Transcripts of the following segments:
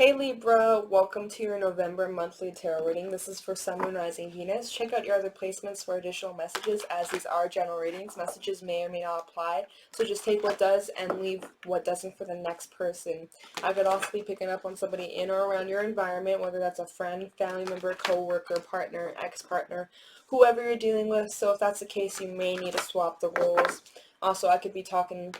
Hey Libra, welcome to your November monthly tarot reading. This is for Sun, Moon, Rising, Venus. Check out your other placements for additional messages, as these are general readings. Messages may or may not apply, so just take what does and leave what doesn't for the next person. I could also be picking up on somebody in or around your environment, whether that's a friend, family member, co-worker, partner, ex-partner, whoever you're dealing with. So if that's the case, you may need to swap the roles. Also, I could be talking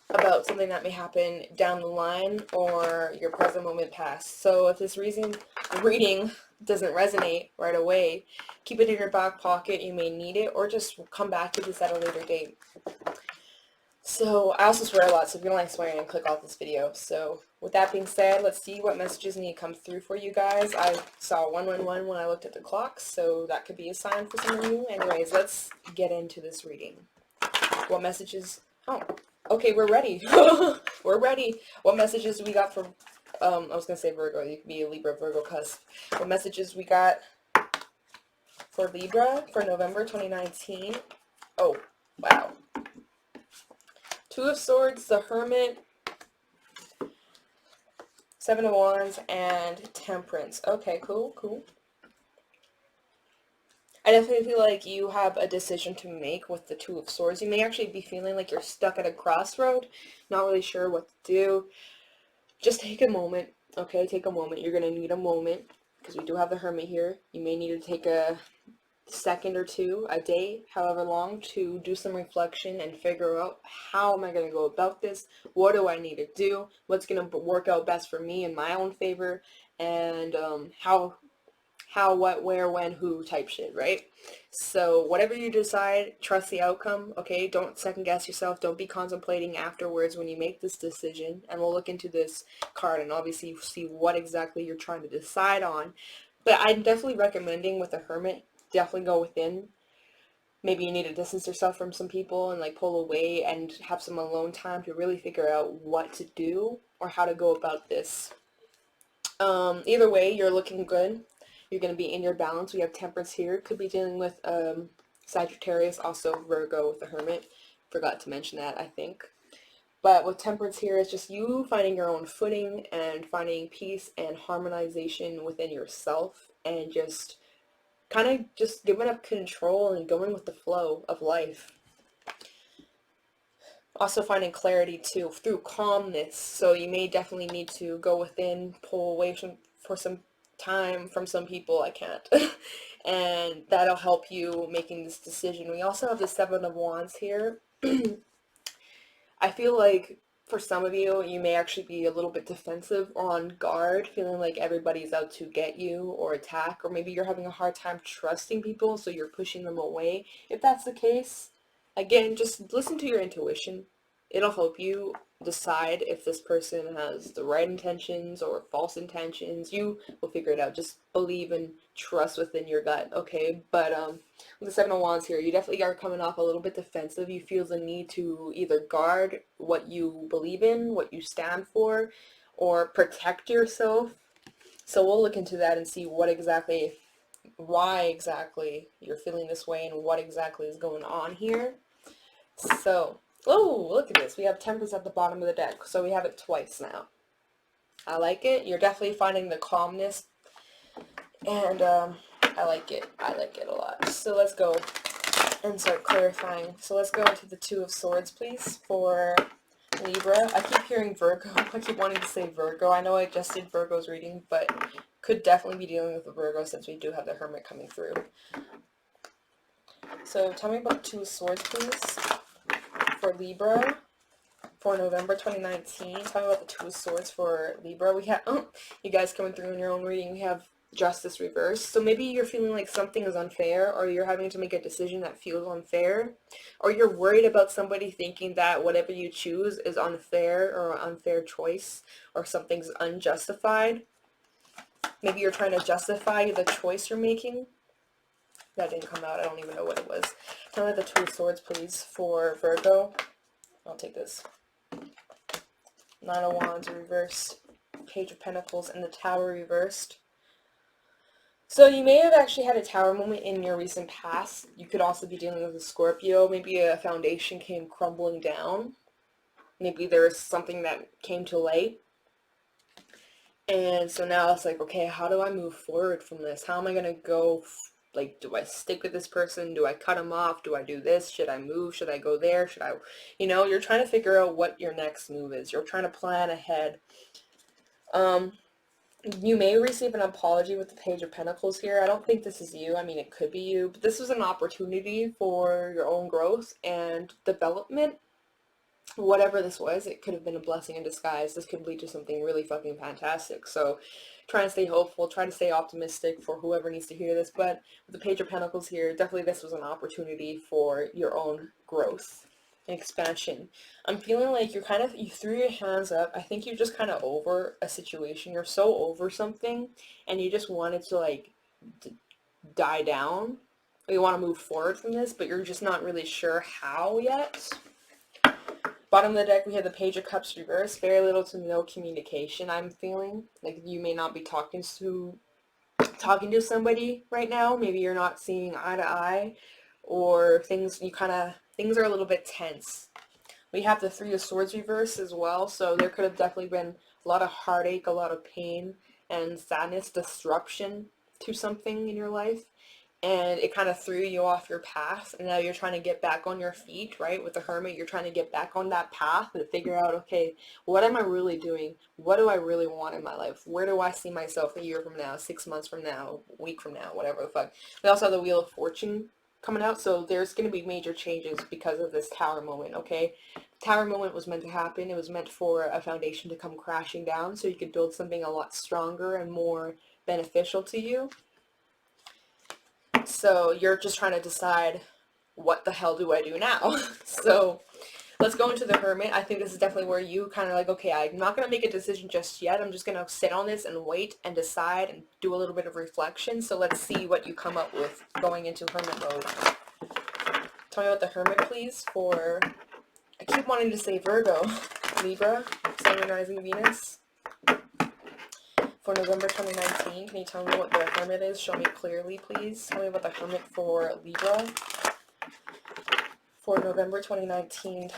about something that may happen down the line or your present moment past. So if this reading doesn't resonate right away, keep it in your back pocket. You may need it, or just come back to this at a later date. So I also swear a lot, so if you don't like swearing, click off this video. So with that being said, let's see what messages need to come through for you guys. I saw 111 when I looked at the clock, so that could be a sign for some of you. Anyways, let's get into this reading. What messages? Oh, okay, we're ready. We're ready. What messages we got from, I was going to say Virgo. You could be a Libra, Virgo cusp. What messages we got for Libra for November 2019? Oh, wow. Two of Swords, the Hermit, Seven of Wands, and Temperance. Okay, cool, cool. I definitely feel like you have a decision to make with the Two of Swords. You may actually be feeling like you're stuck at a crossroad, not really sure what to do. Just take a moment, okay? Take a moment. You're going to need a moment, because we do have the Hermit here. You may need to take a second or two, a day, however long, to do some reflection and figure out, how am I going to go about this? What do I need to do? What's going to work out best for me in my own favor? And how, what, where, when, who type shit, right? So whatever you decide, trust the outcome, okay? Don't second guess yourself. Don't be contemplating afterwards when you make this decision. And we'll look into this card and obviously see what exactly you're trying to decide on. But I'm definitely recommending with the Hermit, definitely go within. Maybe you need to distance yourself from some people and like pull away and have some alone time to really figure out what to do or how to go about this. Either way, you're looking good. You're going to be in your balance. We have Temperance here. Could be dealing with Sagittarius, also Virgo with the Hermit. Forgot to mention that, I think. But with Temperance here, it's just you finding your own footing and finding peace and harmonization within yourself, and just kind of just giving up control and going with the flow of life. Also finding clarity too through calmness. So you may definitely need to go within, pull away for some time from some people. I can't. And that'll help you making this decision. We also have the Seven of Wands here. I feel like for some of you, you may actually be a little bit defensive or on guard, feeling like everybody's out to get you or attack, or maybe you're having a hard time trusting people, so you're pushing them away. If that's the case, again, just listen to your intuition. It'll help you decide if this person has the right intentions or false intentions. You will figure it out. Just believe and trust within your gut, okay? But with the Seven of Wands here, you definitely are coming off a little bit defensive. You feel the need to either guard what you believe in, what you stand for, or protect yourself. So we'll look into that and see why exactly you're feeling this way and what exactly is going on here. So, oh, look at this. We have Temperance at the bottom of the deck. So we have it twice now. I like it. You're definitely finding the calmness. And I like it. I like it a lot. So let's go and start clarifying. So let's go into the Two of Swords, please, for Libra. I keep hearing Virgo. I keep wanting to say Virgo. I know I just did Virgo's reading, but could definitely be dealing with the Virgo since we do have the Hermit coming through. So tell me about Two of Swords, please, for Libra for November 2019. Tell me about the Two of Swords for Libra. We have, you guys coming through in your own reading, we have Justice reversed. So maybe you're feeling like something is unfair, or you're having to make a decision that feels unfair, or you're worried about somebody thinking that whatever you choose is unfair or an unfair choice, or something's unjustified. Maybe you're trying to justify the choice you're making. That didn't come out. I don't even know what it was. Tell me the Two of Swords, please, for Virgo. I'll take this. Nine of Wands reversed, Page of Pentacles, and the Tower reversed. So you may have actually had a Tower moment in your recent past. You could also be dealing with a Scorpio. Maybe a foundation came crumbling down. Maybe there was something that came to light. And so now it's like, okay, how do I move forward from this? How am I going to go? Like, do I stick with this person? Do I cut them off? Do I do this? Should I move? Should I go there? Should I, you're trying to figure out what your next move is. You're trying to plan ahead. You may receive an apology with the Page of Pentacles here. I don't think this is you. I mean, it could be you, but this was an opportunity for your own growth and development. Whatever this was, it could have been a blessing in disguise. This could lead to something really fucking fantastic. So try and stay hopeful, try to stay optimistic for whoever needs to hear this. But with the Page of Pentacles here, definitely this was an opportunity for your own growth and expansion. I'm feeling like you threw your hands up. I think you're just kind of over a situation. You're so over something and you just wanted to like die down. You want to move forward from this, but you're just not really sure how yet. Bottom of the deck, we have the Page of Cups reversed. Very little to no communication, I'm feeling. Like you may not be talking to somebody right now. Maybe you're not seeing eye to eye, or things are a little bit tense. We have the Three of Swords reversed as well, so there could have definitely been a lot of heartache, a lot of pain and sadness, disruption to something in your life. And it kind of threw you off your path, and now you're trying to get back on your feet, right? With the Hermit, you're trying to get back on that path and figure out, okay, what am I really doing? What do I really want in my life? Where do I see myself a year from now, 6 months from now, a week from now, whatever the fuck. We also have the Wheel of Fortune coming out, so there's going to be major changes because of this Tower moment, okay? Tower moment was meant to happen. It was meant for a foundation to come crashing down so you could build something a lot stronger and more beneficial to you. So you're just trying to decide, what the hell do I do now? So let's go into the Hermit. I think this is definitely where you kind of like, okay, I'm not going to make a decision just yet. I'm just going to sit on this and wait and decide and do a little bit of reflection. So let's see what you come up with going into Hermit mode. Tell me about the Hermit, please, for, I keep wanting to say Virgo, Libra, Sun, Rising, Venus. For November 2019, can you tell me what the Hermit is? Show me clearly, please. Tell me about the Hermit for Libra. For November 2019.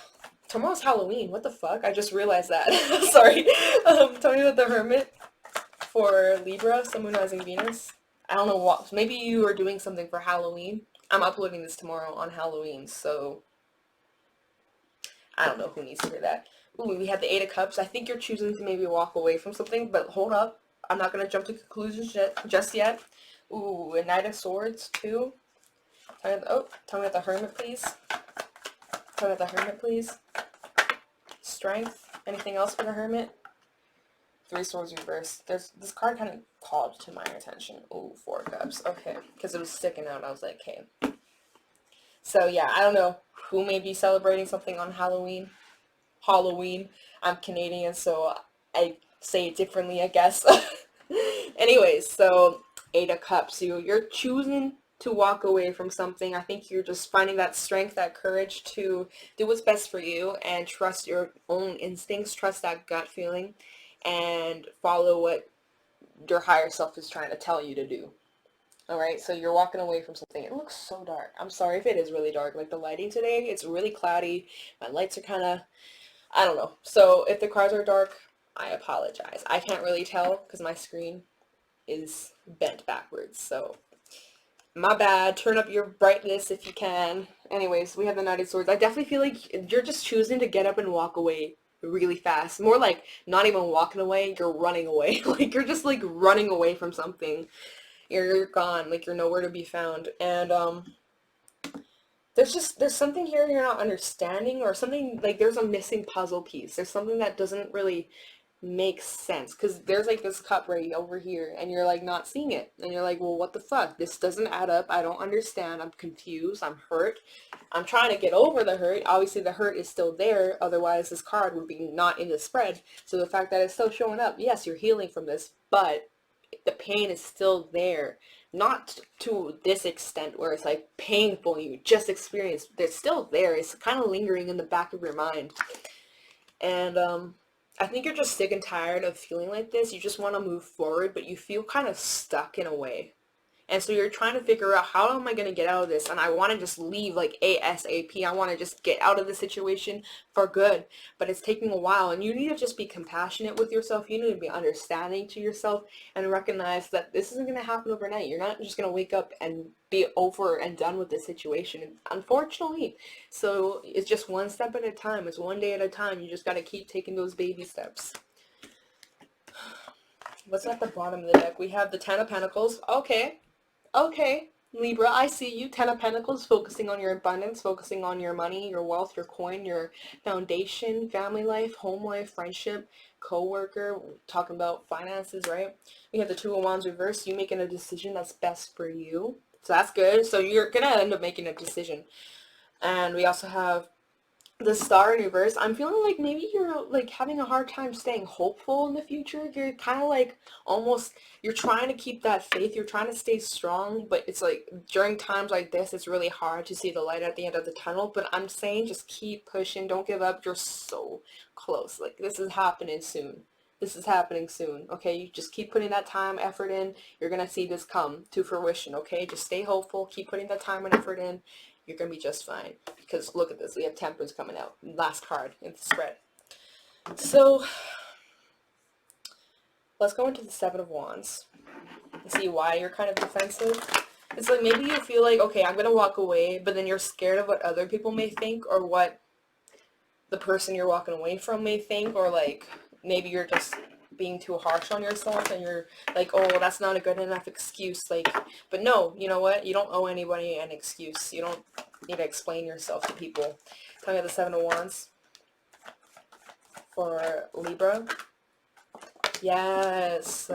Tomorrow's Halloween. What the fuck? I just realized that. Sorry. Tell me about the Hermit for Libra, Sun, Moon, Rising, Venus. I don't know what. Maybe you are doing something for Halloween. I'm uploading this tomorrow on Halloween, so I don't know who needs to hear that. Ooh, we had the Eight of Cups. I think you're choosing to maybe walk away from something, but hold up. I'm not going to jump to conclusions just yet. Ooh, a Knight of Swords, too. Tell me about the Hermit, please. Tell me about the Hermit, please. Strength. Anything else for the Hermit? Three Swords reversed. This card kind of called to my attention. Ooh, Four Cups. Okay, because it was sticking out. I was like, hey. So, yeah, I don't know who may be celebrating something on Halloween. I'm Canadian, so I say it differently, I guess. Anyways, so Eight of Cups. You're choosing to walk away from something. I think you're just finding that strength, that courage to do what's best for you and trust your own instincts, trust that gut feeling, and follow what your higher self is trying to tell you to do. Alright, so you're walking away from something. It looks so dark. I'm sorry if it is really dark. Like the lighting today, it's really cloudy. My lights are kind of, I don't know. So if the cards are dark, I apologize. I can't really tell because my screen is bent backwards. So my bad. Turn up your brightness if you can. Anyways, we have the Knight of Swords. I definitely feel like you're just choosing to get up and walk away really fast. More like not even walking away, you're running away. Like you're just like running away from something. You're gone. Like you're nowhere to be found. And there's something here you're not understanding, or something like there's a missing puzzle piece. There's something that doesn't really make sense, because there's like this cup right over here and you're like not seeing it, and you're like, well, what the fuck, this doesn't add up, I don't understand, I'm confused, I'm hurt, I'm trying to get over the hurt. Obviously the hurt is still there, otherwise this card would be not in the spread. So the fact that it's still showing up, yes, you're healing from this, but the pain is still there. Not to this extent where it's like painful, you just experienced, it's still there, it's kind of lingering in the back of your mind. And I think you're just sick and tired of feeling like this. You just want to move forward, but you feel kind of stuck in a way. And so you're trying to figure out, how am I going to get out of this? And I want to just leave like ASAP. I want to just get out of the situation for good. But it's taking a while, and you need to just be compassionate with yourself. You need to be understanding to yourself and recognize that this isn't going to happen overnight. You're not just going to wake up and be over and done with the situation, unfortunately. So it's just one step at a time. It's one day at a time. You just got to keep taking those baby steps. What's at the bottom of the deck? We have the Ten of Pentacles. Okay, Libra, I see you. Ten of Pentacles, focusing on your abundance, focusing on your money, your wealth, your coin, your foundation, family life, home life, friendship, co-worker, talking about finances, right? We have the Two of Wands reversed, you making a decision that's best for you. So that's good. So you're going to end up making a decision. And we also have the Star in reverse. I'm feeling like maybe you're like having a hard time staying hopeful in the future. You're kind of like almost, you're trying to keep that faith. You're trying to stay strong, but it's like during times like this, it's really hard to see the light at the end of the tunnel. But I'm saying just keep pushing. Don't give up. You're so close. Like this is happening soon. This is happening soon. Okay, you just keep putting that time, effort in. You're going to see this come to fruition. Okay, just stay hopeful. Keep putting that time and effort in. You're going to be just fine. Because look at this. We have Temperance coming out. Last card in the spread. So, let's go into the Seven of Wands. And see why you're kind of defensive. It's like maybe you feel like, okay, I'm going to walk away. But then you're scared of what other people may think. Or what the person you're walking away from may think. Or like, maybe you're just being too harsh on yourself. And you're like, oh, well, that's not a good enough excuse. Like, but no, you know what? You don't owe anybody an excuse. You don't need to explain yourself to people. Tell me the Seven of Wands for Libra. Yes.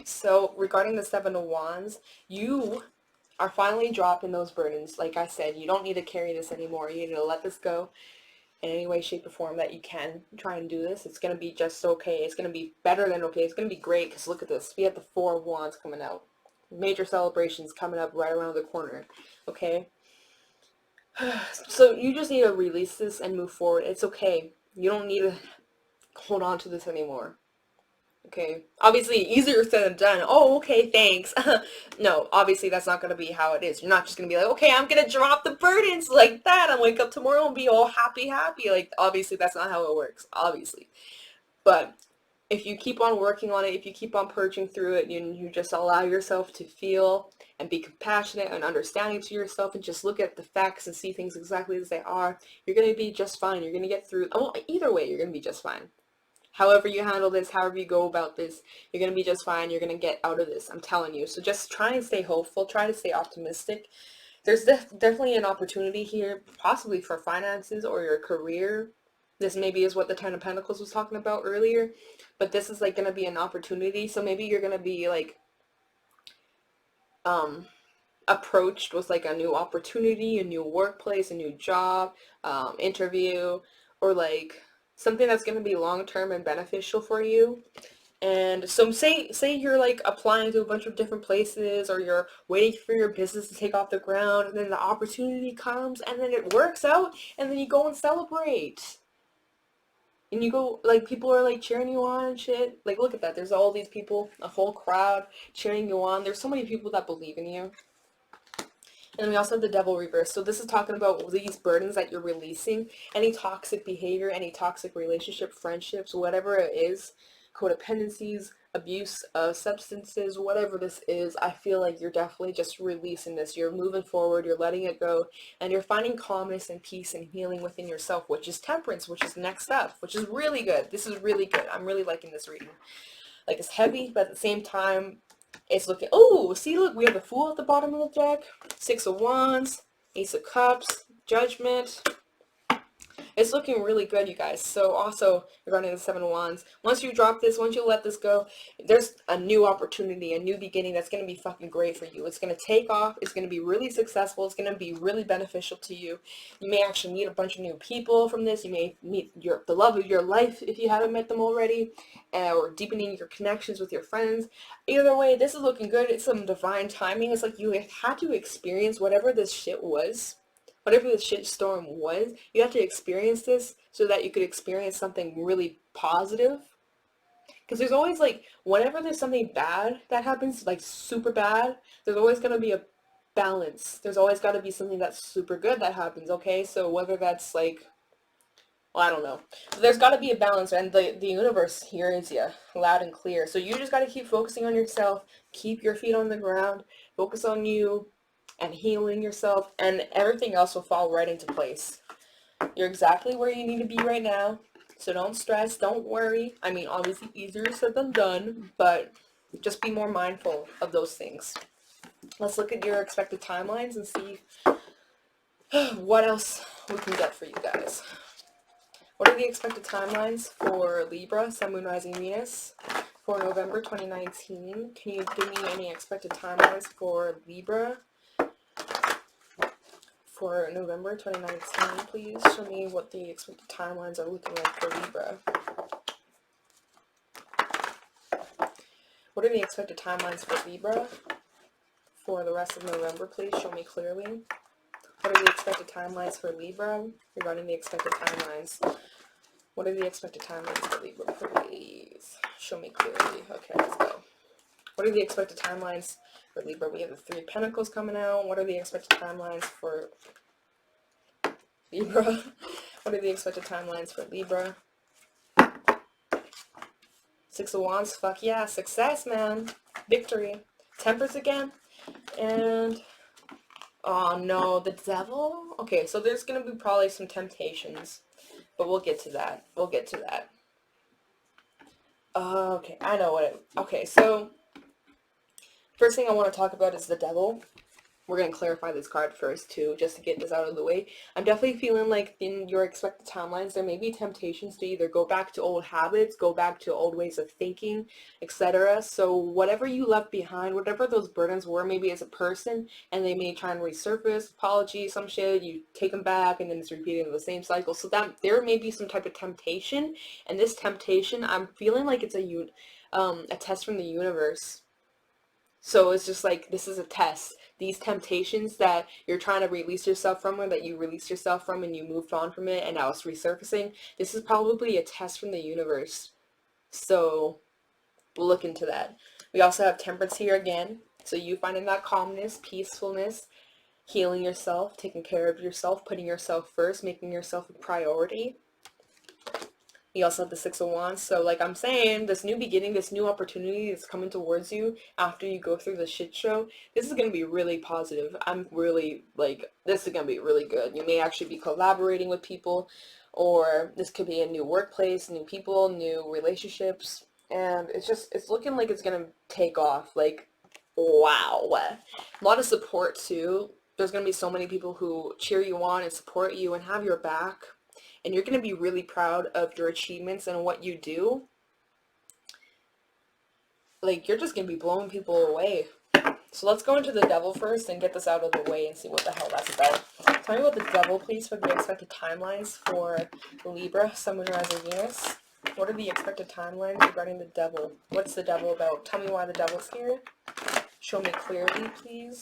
So regarding the Seven of Wands, you are finally dropping those burdens. Like I said, you don't need to carry this anymore. You need to let this go in any way, shape, or form that you can. Try and do this. It's going to be just okay. It's going to be better than okay. It's going to be great, because look at this. We have the Four of Wands coming out. Major celebrations coming up right around the corner. Okay? So you just need to release this and move forward. It's okay. You don't need to hold on to this anymore. Okay? Obviously, easier said than done. Oh, okay, thanks. No, obviously that's not going to be how it is. You're not just going to be like, okay, I'm going to drop the burdens like that and wake up tomorrow and be all happy. Like, obviously that's not how it works. Obviously. But if you keep on working on it, if you keep on purging through it, you just allow yourself to feel and be compassionate and understanding to yourself, and just look at the facts and see things exactly as they are, you're going to be just fine. You're going to get through. Well, either way, you're going to be just fine. However you handle this, however you go about this, you're going to be just fine. You're going to get out of this. I'm telling you. So just try and stay hopeful. Try to stay optimistic. There's definitely an opportunity here, possibly for finances or your career. This maybe is what the Ten of Pentacles was talking about earlier. But this is like going to be an opportunity. So maybe you're going to be like approached with like a new opportunity, a new workplace, a new job, interview, or like something that's going to be long-term and beneficial for you. And so say you're like applying to a bunch of different places, or you're waiting for your business to take off the ground, and then the opportunity comes, and then it works out, and then you go and celebrate. And you go, like, people are like cheering you on and shit. Like, look at that. There's all these people, a whole crowd cheering you on. There's so many people that believe in you. And then we also have the Devil reverse. So this is talking about these burdens that you're releasing. Any toxic behavior, any toxic relationship, friendships, whatever it is, codependencies, abuse of substances, whatever this is, I feel like you're definitely just releasing this. You're moving forward, you're letting it go, and you're finding calmness and peace and healing within yourself, which is Temperance, which is next up, which is really good. This is really good. I'm really liking this reading. Like, it's heavy, but at the same time, it's looking, oh, see, look, we have the Fool at the bottom of the deck, Six of Wands, Ace of Cups, Judgment. It's looking really good, you guys. So also, regarding the Seven of Wands, once you drop this, once you let this go, there's a new opportunity, a new beginning that's going to be fucking great for you. It's going to take off. It's going to be really successful. It's going to be really beneficial to you. You may actually meet a bunch of new people from this. You may meet the love of your life if you haven't met them already, or deepening your connections with your friends. Either way, this is looking good. It's some divine timing. It's like you had to experience whatever this shit was. Whatever the shit storm was, you have to experience this so that you could experience something really positive. Because there's always, like, whenever there's something bad that happens, like, super bad, there's always going to be a balance. There's always got to be something that's super good that happens, okay? So whether that's, like, well, I don't know. There's got to be a balance, and the universe hears you loud and clear. So you just got to keep focusing on yourself, keep your feet on the ground, focus on you, and healing yourself, and everything else will fall right into place. You're exactly where you need to be right now, so don't stress, don't worry. I mean, obviously easier said than done, but just be more mindful of those things. Let's look at your expected timelines and see what else we can get for you guys. What are the expected timelines for Libra, Sun, Moon, Rising, Venus for November 2019? Can you give me any expected timelines for Libra for November 2019, please? Show me what the expected timelines are looking like for Libra. What are the expected timelines for Libra for the rest of November, please? Show me clearly. What are the expected timelines for Libra regarding the expected timelines? What are the expected timelines for Libra, please? Show me clearly. Okay, let's go. What are the expected timelines for Libra? We have the Three of Pentacles coming out. What are the expected timelines for Libra? What are the expected timelines for Libra? Six of Wands. Fuck yeah. Success, man. Victory. Temperance again. And oh no, the Devil? Okay, so there's going to be probably some temptations. But we'll get to that. We'll get to that. Okay, I know what it... Okay, so first thing I want to talk about is the Devil. We're going to clarify this card first, too, just to get this out of the way. I'm definitely feeling like in your expected timelines, there may be temptations to either go back to old habits, go back to old ways of thinking, etc. So whatever you left behind, whatever those burdens were, maybe as a person, and they may try and resurface, apology, some shit, you take them back, and then it's repeating the same cycle. So that there may be some type of temptation, and this temptation, I'm feeling like it's a test from the universe. So it's just like, this is a test. These temptations that you're trying to release yourself from, or that you released yourself from and you moved on from it and now it's resurfacing, this is probably a test from the universe. So look into that. We also have Temperance here again. So you finding that calmness, peacefulness, healing yourself, taking care of yourself, putting yourself first, making yourself a priority. You also have the Six of Wands. So like I'm saying, this new beginning, this new opportunity that's coming towards you after you go through the shit show, this is going to be really positive. I'm really like, this is going to be really good. You may actually be collaborating with people, or this could be a new workplace, new people, new relationships. And it's looking like it's going to take off. Like, wow. A lot of support too. There's going to be so many people who cheer you on and support you and have your back. And you're going to be really proud of your achievements and what you do. Like, you're just going to be blowing people away. So let's go into the Devil first and get this out of the way and see what the hell that's about. Tell me about the Devil, please, for the expected timelines for Libra, Sun, Moon, Rising, Venus. What are the expected timelines regarding the Devil? What's the Devil about? Tell me why the Devil's here. Show me clearly, please,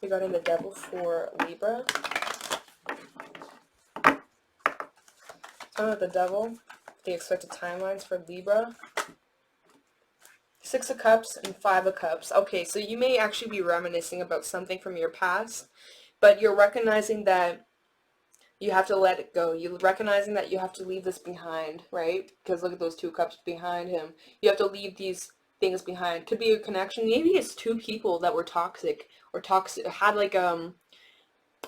regarding the Devil for Libra. About the Devil, the expected timelines for Libra. Six of Cups and Five of Cups. Okay, so you may actually be reminiscing about something from your past, but you're recognizing that you have to let it go. You're recognizing that you have to leave this behind, right? Because look at those two cups behind him. You have to leave these things behind. Could be a connection. Maybe it's two people that were toxic, or had like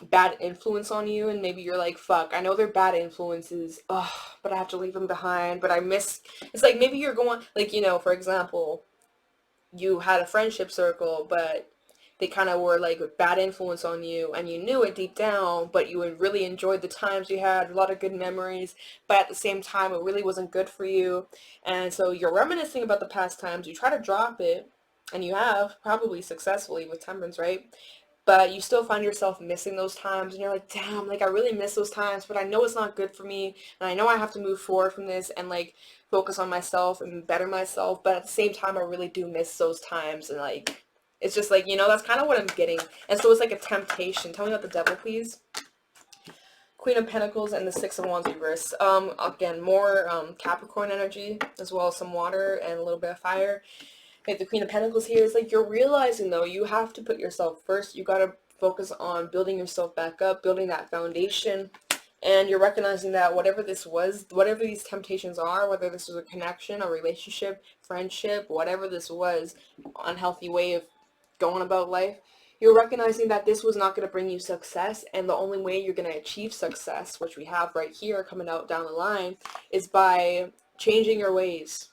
bad influence on you, and maybe you're like, fuck, I know they're bad influences, but I have to leave them behind, but I miss, it's like maybe you're going, like, you know, for example, you had a friendship circle, but they kind of were like a bad influence on you, and you knew it deep down, but you had really enjoyed the times you had, a lot of good memories, but at the same time, it really wasn't good for you, and so you're reminiscing about the past times, you try to drop it, and you have, probably successfully with Temperance, right? But you still find yourself missing those times, and you're like, damn, like I really miss those times, but I know it's not good for me, and I know I have to move forward from this and like focus on myself and better myself, but at the same time I really do miss those times, and like it's just like, you know, that's kind of what I'm getting. And so it's like a temptation. Tell me about the Devil, please. Queen of Pentacles and the Six of Wands reverse. Again, more Capricorn energy, as well as some water and a little bit of fire. Okay, the Queen of Pentacles here is like you're realizing, though, you have to put yourself first. You got to focus on building yourself back up, building that foundation. And you're recognizing that whatever this was, whatever these temptations are, whether this was a connection, a relationship, friendship, whatever this was, unhealthy way of going about life, you're recognizing that this was not going to bring you success, and the only way you're going to achieve success, which we have right here coming out down the line, is by changing your ways,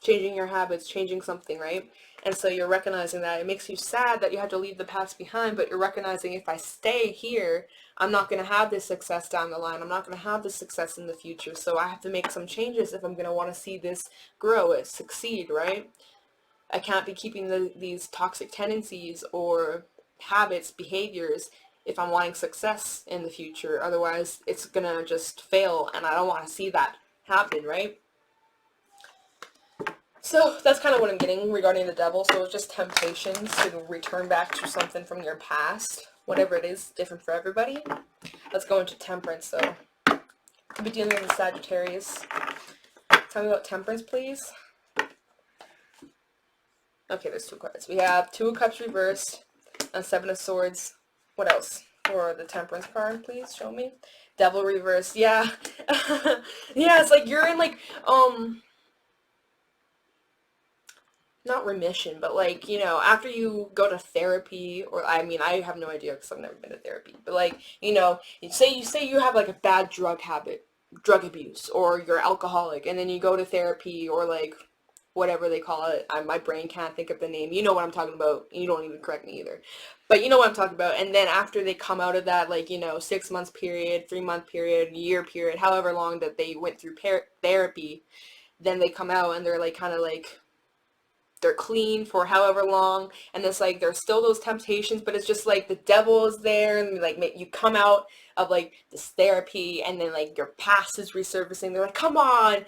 changing your habits, changing something, right? And so you're recognizing that it makes you sad that you have to leave the past behind, but you're recognizing if I stay here, I'm not going to have this success down the line. I'm not going to have this success in the future. So I have to make some changes if I'm going to want to see this grow, it succeed, right? I can't be keeping these toxic tendencies or habits, behaviors, if I'm wanting success in the future. Otherwise, it's going to just fail, and I don't want to see that happen, right? So that's kind of what I'm getting regarding the devil. So it's just temptations to return back to something from your past. Whatever it is, different for everybody. Let's go into temperance, though. Could be dealing with Sagittarius. Tell me about temperance, please. Okay, there's 2 cards. We have 2 of Cups reversed and 7 of Swords. What else for the temperance card, please? Show me. Devil reversed. Yeah. Yeah, it's like you're in, like, not remission, but like, you know, after you go to therapy, or I mean, I have no idea because I've never been to therapy, but like, you know, you say you have like a bad drug habit, drug abuse, or you're alcoholic, and then you go to therapy, or like whatever they call it. My brain can't think of the name. You know what I'm talking about. You don't even correct me either, but you know what I'm talking about. And then after they come out of that, like, you know, 6 months period, 3 month period, year period, however long that they went through therapy, then they come out and they're like kind of like they're clean for however long, and it's like there's still those temptations, but it's just like the devil is there, and like you come out of like this therapy, and then like your past is resurfacing. They're like, come on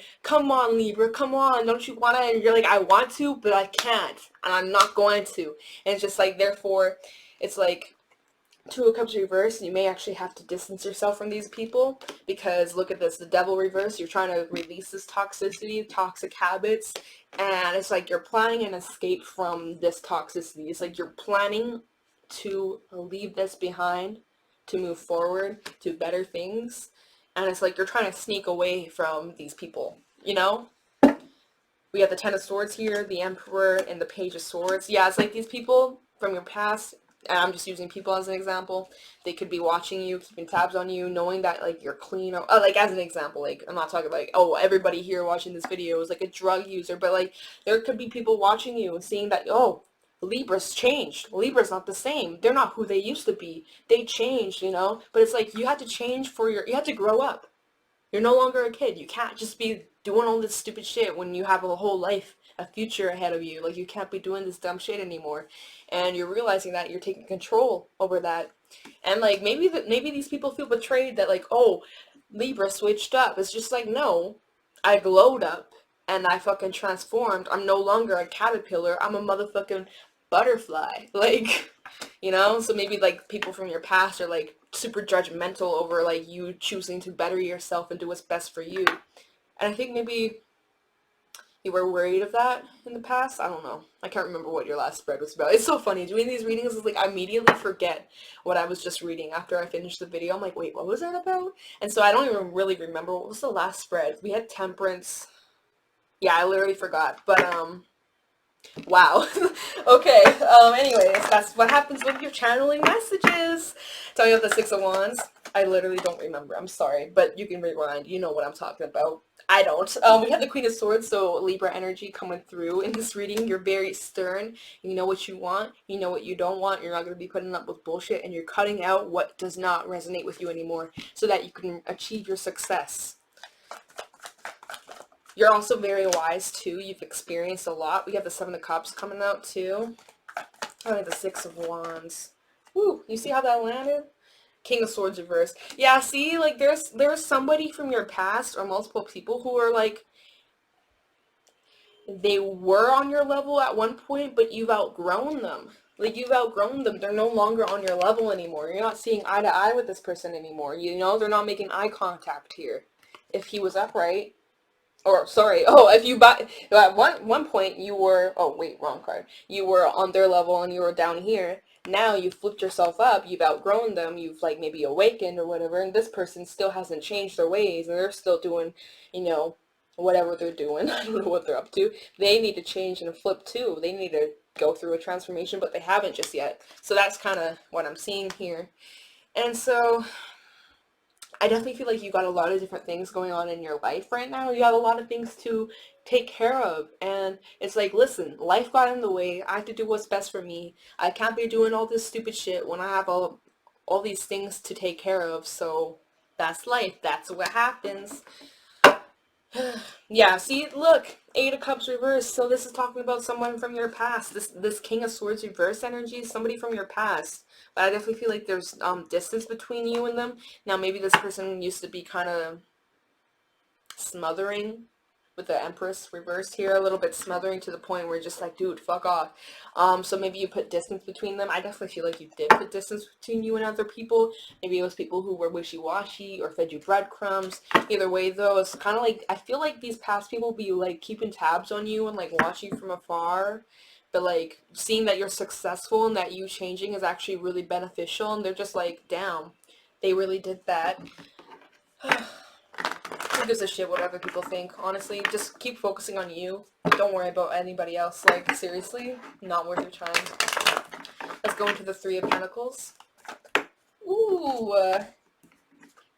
Libra, come on, don't you want to? And you're like, I want to, but I can't, and I'm not going to. And it's just like, therefore it's like 2 of Cups reversed, and you may actually have to distance yourself from these people, because look at this, the devil reverse, you're trying to release this toxicity, toxic habits, and it's like you're planning an escape from this toxicity. It's like you're planning to leave this behind, to move forward to better things, and it's like you're trying to sneak away from these people, you know? We have the 10 of Swords here, the Emperor, and the Page of Swords. Yeah, it's like these people from your past, and I'm just using people as an example, they could be watching you, keeping tabs on you, knowing that like you're clean, or like as an example, like I'm not talking like, oh, everybody here watching this video is like a drug user, but like there could be people watching you and seeing that, oh, Libra's changed. Libra's not the same. They're not who they used to be. They changed, you know? But it's like you had to change you had to grow up. You're no longer a kid. You can't just be doing all this stupid shit when you have a whole life, a future ahead of you. Like, you can't be doing this dumb shit anymore. And you're realizing that you're taking control over that. And like, maybe these people feel betrayed that like, oh, Libra switched up. It's just like, no, I glowed up and I fucking transformed. I'm no longer a caterpillar. I'm a motherfucking butterfly. Like, you know? So maybe like people from your past are like super judgmental over like you choosing to better yourself and do what's best for you. And I think maybe you were worried of that in the past. I don't know. I can't remember what your last spread was about. It's so funny. Doing these readings is like I immediately forget what I was just reading after I finish the video. I'm like, wait, what was that about? And so I don't even really remember what was the last spread. We had temperance. Yeah, I literally forgot. But wow. Okay. Anyways, that's what happens when you're channeling messages. Tell me about the Six of Wands. I literally don't remember. I'm sorry, but you can rewind. You know what I'm talking about. I don't. We have the Queen of Swords, so Libra energy coming through in this reading. You're very stern. You know what you want. You know what you don't want. You're not going to be putting up with bullshit, and you're cutting out what does not resonate with you anymore so that you can achieve your success. You're also very wise, too. You've experienced a lot. We have the Seven of Cups coming out, too. I have the Six of Wands. Woo, you see how that landed? King of Swords reverse. Yeah, see, like, there's somebody from your past or multiple people who are, like, they were on your level at one point, but you've outgrown them. Like, you've outgrown them. They're no longer on your level anymore. You're not seeing eye to eye with this person anymore. You know, they're not making eye contact here. If he was upright, or sorry, oh, if you buy, at one point you were, oh wait, wrong card. You were on their level and you were down here. Now you've flipped yourself up. You've outgrown them. You've like maybe awakened or whatever. And this person still hasn't changed their ways, and they're still doing, you know, whatever they're doing. I don't know what they're up to. They need to change and flip too. They need to go through a transformation, but they haven't just yet. So that's kind of what I'm seeing here. And so I definitely feel like you got a lot of different things going on in your life right now. You have a lot of things to take care of. And it's like, listen, life got in the way. I have to do what's best for me. I can't be doing all this stupid shit when I have all these things to take care of. So that's life. That's what happens. Yeah, see, look, Eight of Cups reversed. So this is talking about someone from your past. This King of Swords reverse energy is somebody from your past. But I definitely feel like there's distance between you and them. Now, maybe this person used to be kind of smothering with the Empress reversed here, a little bit smothering to the point where you're just like, dude, fuck off. So maybe you put distance between them. I definitely feel like you did put distance between you and other people. Maybe it was people who were wishy-washy or fed you breadcrumbs. Either way, though, it's kind of like, I feel like these past people be like keeping tabs on you and like watching you from afar. But like seeing that you're successful and that you changing is actually really beneficial, and they're just like, damn, they really did that. Who gives a shit what other people think? Honestly, just keep focusing on you. Don't worry about anybody else. Like, seriously, not worth your time. Let's go into the Three of Pentacles. Ooh,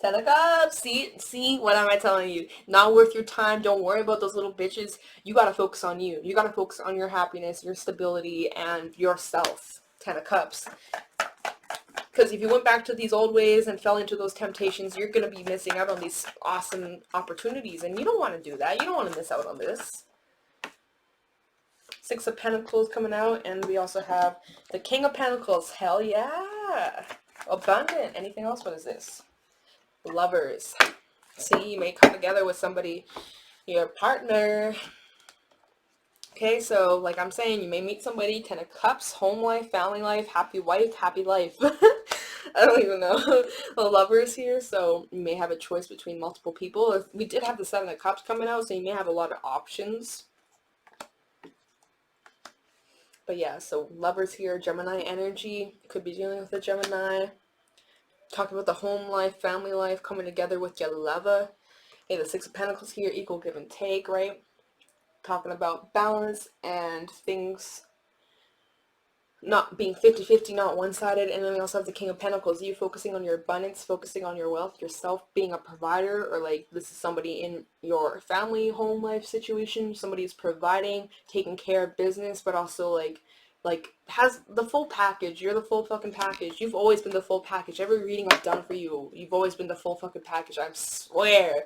Ten of Cups. See, what am I telling you? Not worth your time. Don't worry about those little bitches. You gotta focus on you. You gotta focus on your happiness, your stability, and yourself. Ten of Cups. Because if you went back to these old ways and fell into those temptations, you're going to be missing out on these awesome opportunities. And you don't want to do that. You don't want to miss out on this. Six of Pentacles coming out. And we also have the King of Pentacles. Hell yeah. Abundant. Anything else? What is this? Lovers. See, you may come together with somebody, your partner. Okay, so like I'm saying, you may meet somebody, Ten of Cups, home life, family life, happy wife, happy life. I don't even know. The Lovers here, so you may have a choice between multiple people. We did have the Seven of Cups coming out, so you may have a lot of options. But yeah, so Lovers here, Gemini energy. Could be dealing with a Gemini. Talking about the home life, family life, coming together with your lover. Okay, the Six of Pentacles here, equal give and take, right? Talking about balance and things not being 50-50, not one-sided. And then we also have the King of Pentacles, you focusing on your abundance, focusing on your wealth, yourself being a provider, or like this is somebody in your family home life situation, somebody is providing, taking care of business, but also like has the full package. You're the full fucking package. You've always been the full package. Every reading I've done for you, you've always been the full fucking package. I swear.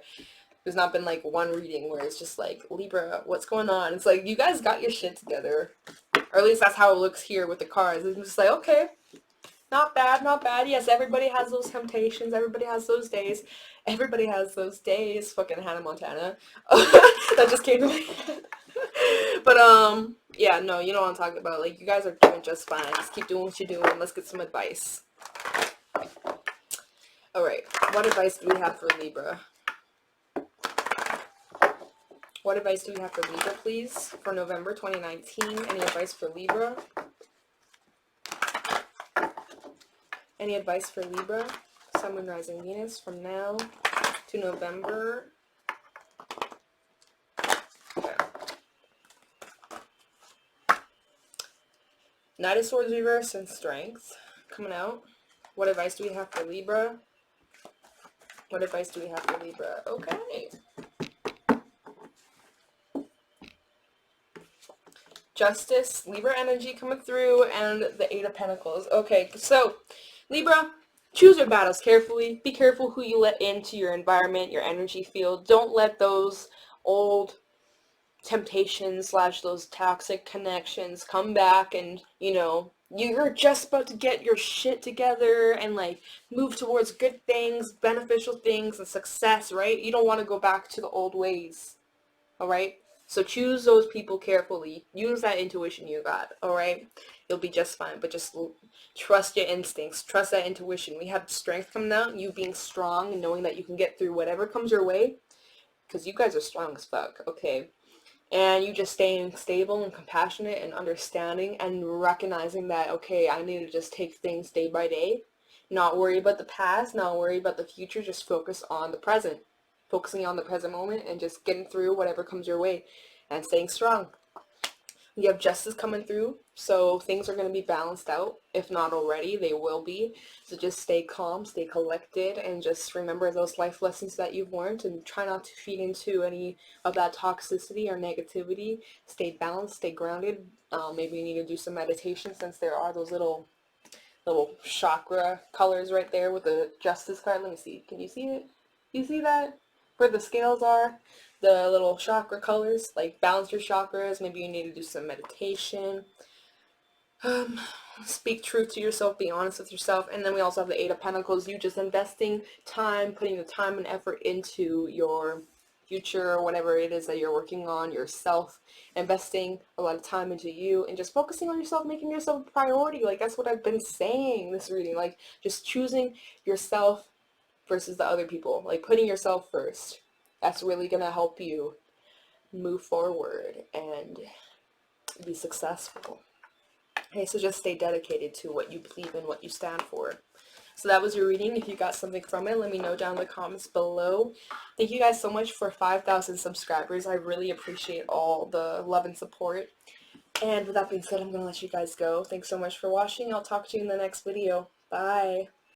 There's not been like one reading where it's just like, Libra, what's going on? It's like, you guys got your shit together. Or at least that's how it looks here with the cards. It's just like, okay, not bad, not bad. Yes, everybody has those temptations. Everybody has those days. Everybody has those days. Fucking Hannah Montana. That just came to my head. But, yeah, no, you know what I'm talking about. Like, you guys are doing just fine. Just keep doing what you're doing. Let's get some advice. Alright, what advice do we have for Libra? What advice do we have for Libra, please, for November 2019? Any advice for Libra? Any advice for Libra? Sun, Moon, Rising, Venus from now to November. Okay. Knight of Swords reverse and Strength coming out. What advice do we have for Libra? What advice do we have for Libra? Okay. Justice, Libra energy coming through, and the Eight of Pentacles. Okay, so Libra, choose your battles carefully. Be careful who you let into your environment, your energy field. Don't let those old temptations / those toxic connections come back, and you know, you're just about to get your shit together and like move towards good things, beneficial things, and success, right? You don't want to go back to the old ways. All right? So choose those people carefully. Use that intuition you got, all right? You'll be just fine. But just trust your instincts. Trust that intuition. We have strength coming out. You being strong and knowing that you can get through whatever comes your way. Because you guys are strong as fuck, okay? And you just staying stable and compassionate and understanding and recognizing that, okay, I need to just take things day by day. Not worry about the past, not worry about the future, just focus on the present. Focusing on the present moment and just getting through whatever comes your way and staying strong. You have justice coming through, so things are going to be balanced out. If not already, they will be. So just stay calm, stay collected, and just remember those life lessons that you've learned and try not to feed into any of that toxicity or negativity. Stay balanced, stay grounded. Maybe you need to do some meditation, since there are those little chakra colors right there with the justice card. Let me see. Can you see it? You see that? Where the scales are? The little chakra colors. Like, balance your chakras. Maybe you need to do some meditation. Speak truth to yourself. Be honest with yourself. And then we also have the Eight of Pentacles. You just investing time, putting the time and effort into your future, or whatever it is that you're working on, yourself, investing a lot of time into you, and just focusing on yourself, making yourself a priority. Like, that's what I've been saying this reading, like, just choosing yourself versus the other people, like putting yourself first. That's really gonna help you move forward and be successful. Okay, so just stay dedicated to what you believe in, what you stand for. So that was your reading. If you got something from it, let me know down in the comments below. Thank you guys so much for 5,000 subscribers. I really appreciate all the love and support. And with that being said, I'm going to let you guys go. Thanks so much for watching. I'll talk to you in the next video. Bye.